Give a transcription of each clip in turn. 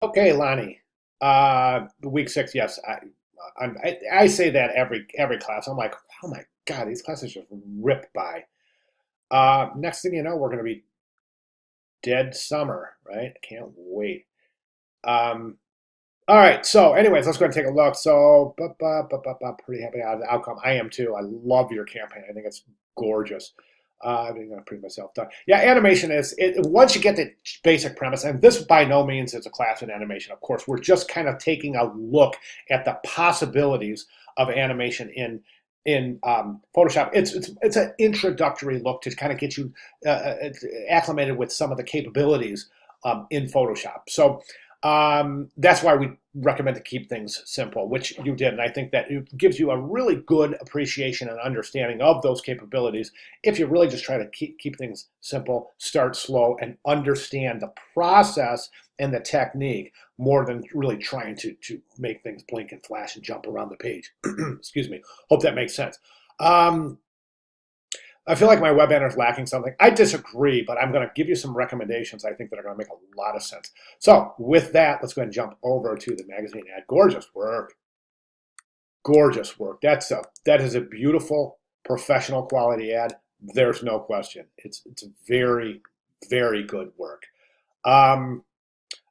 Okay, Lani. Week 6, yes. I say that every class. I'm like, oh my God, these classes just rip by. Next thing you know, we're gonna be dead summer, right? I can't wait. Um, all right. So, anyways, let's go ahead and take a look. So, pretty happy out of the outcome. I am too. I love your campaign. I think it's gorgeous. I'm gonna prove myself done. Yeah, animation is it. Once you get the basic premise, and this by no means is a class in animation. Of course, we're just kind of taking a look at the possibilities of animation in Photoshop. It's an introductory look to kind of get you acclimated with some of the capabilities in Photoshop. So that's why we recommend to keep things simple, which you did. And I think that it gives you a really good appreciation and understanding of those capabilities if you really just try to keep things simple, start slow, and understand the process and the technique more than really trying to make things blink and flash and jump around the page. Excuse me. Hope that makes sense. Um, I feel like my web banner is lacking something. I disagree, but I'm going to give you some recommendations I think that are going to make a lot of sense. So with that, let's go ahead and jump over to the magazine ad. Gorgeous work. Gorgeous work. That is a beautiful professional quality ad. There's no question. It's very, very good work. Um,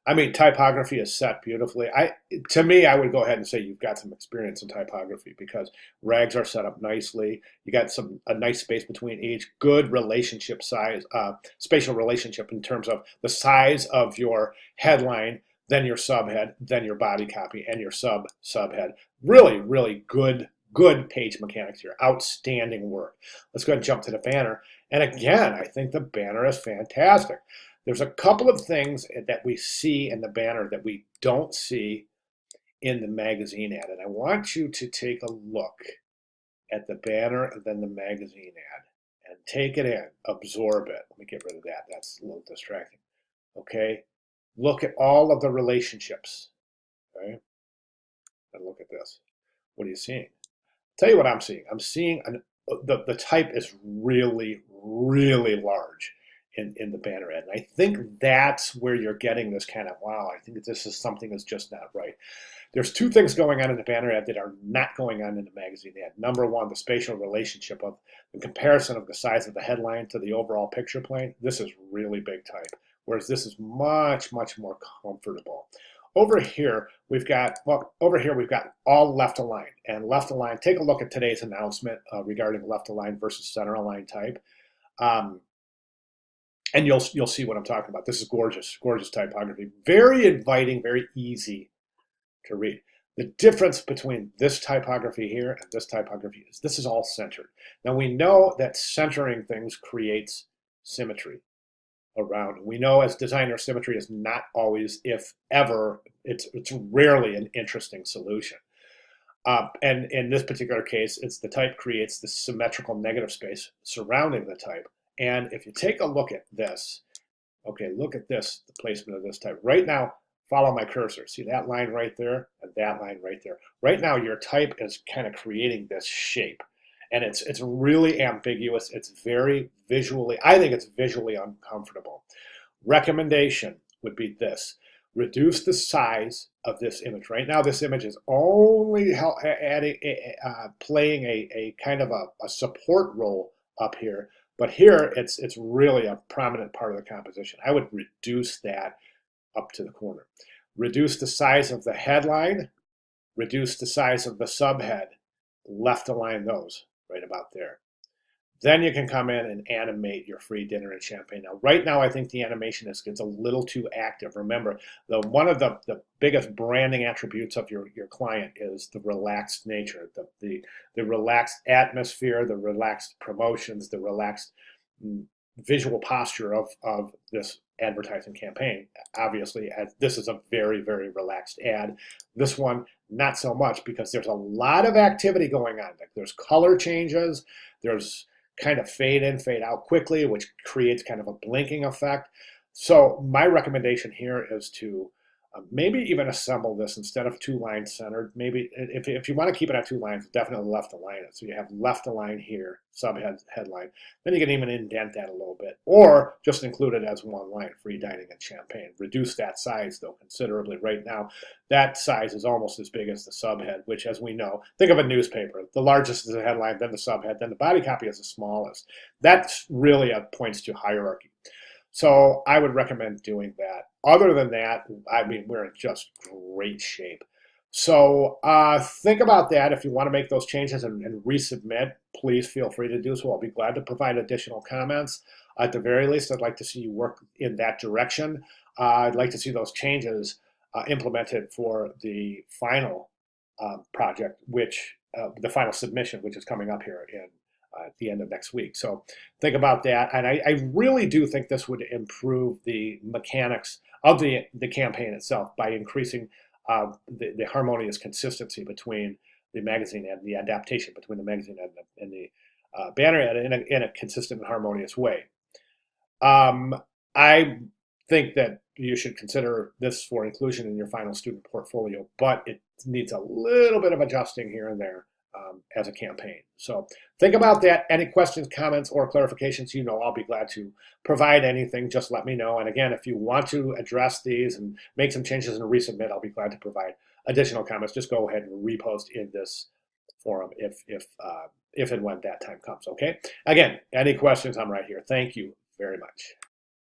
I mean, typography is set beautifully. To me, I would go ahead and say you've got some experience in typography because rags are set up nicely. You got a nice space between each. Good relationship size, spatial relationship in terms of the size of your headline, then your subhead, then your body copy, and your subhead. Really, really good page mechanics here. Outstanding work. Let's go ahead and jump to the banner. And again, I think the banner is fantastic. There's a couple of things that we see in the banner that we don't see in the magazine ad. And I want you to take a look at the banner and then the magazine ad and take it in, absorb it. Let me get rid of that. That's a little distracting. Okay. Look at all of the relationships. Okay. And look at this. What are you seeing? Tell you what I'm seeing. I'm seeing the type is really, really large in the banner ad. And I think that's where you're getting this kind of, wow, I think this is something that's just not right. There's two things going on in the banner ad that are not going on in the magazine ad. Number one, the spatial relationship of the comparison of the size of the headline to the overall picture plane. This is really big type, whereas this is much, much more comfortable. Over here we've got all left aligned. And left aligned, take a look at today's announcement regarding left aligned versus center aligned type. Um, and you'll see what I'm talking about. This is gorgeous, gorgeous typography. Very inviting, very easy to read. The difference between this typography here and this typography is this is all centered. Now we know that centering things creates symmetry around. We know as designers, symmetry is not always, if ever, it's rarely an interesting solution. And in this particular case, it's the type creates the symmetrical negative space surrounding the type. And if you take a look at this, okay, look at this, the placement of this type. Right now, follow my cursor. See that line right there and that line right there. Right now, your type is kind of creating this shape. And it's really ambiguous. It's very visually, I think it's visually uncomfortable. Recommendation would be this. Reduce the size of this image. Right now, this image is only playing a kind of a support role up here. But here, it's really a prominent part of the composition. I would reduce that up to the corner. Reduce the size of the headline. Reduce the size of the subhead. Left align those right about there. Then you can come in and animate your free dinner and champagne. Now, right now, I think the animation gets a little too active. Remember, one of the biggest branding attributes of your client is the relaxed nature, the relaxed atmosphere, the relaxed promotions, the relaxed visual posture of this advertising campaign. Obviously, this is a very, very relaxed ad. This one, not so much because there's a lot of activity going on. There's color changes, there's kind of fade in, fade out quickly, which creates kind of a blinking effect. So my recommendation here is to Maybe even assemble this instead of two lines centered. Maybe if you want to keep it at two lines, definitely left align it. So you have left align here, subhead headline. Then you can even indent that a little bit, or just include it as one line, free dining and champagne. Reduce that size though considerably. Right now, that size is almost as big as the subhead, which, as we know, think of a newspaper. The largest is the headline, then the subhead, then the body copy is the smallest. That really points to hierarchy. So I would recommend doing that. Other than that, I mean, we're in just great shape. So think about that. If you want to make those changes and resubmit, please feel free to do so. I'll be glad to provide additional comments. At the very least, I'd like to see you work in that direction. I'd like to see those changes implemented for the final project, which the final submission, which is coming up here in at the end of next week. So think about that. And I really do think this would improve the mechanics of the campaign itself by increasing the harmonious consistency between the magazine and the adaptation between the magazine and the banner ad in a consistent and harmonious way. I think that you should consider this for inclusion in your final student portfolio, but it needs a little bit of adjusting here and there as a campaign. So think about that. Any questions, comments, or clarifications, I'll be glad to provide anything. Just let me know. And again, if you want to address these and make some changes and resubmit, I'll be glad to provide additional comments. Just go ahead and repost in this forum if and when that time comes. Okay. Again, any questions, I'm right here. Thank you very much.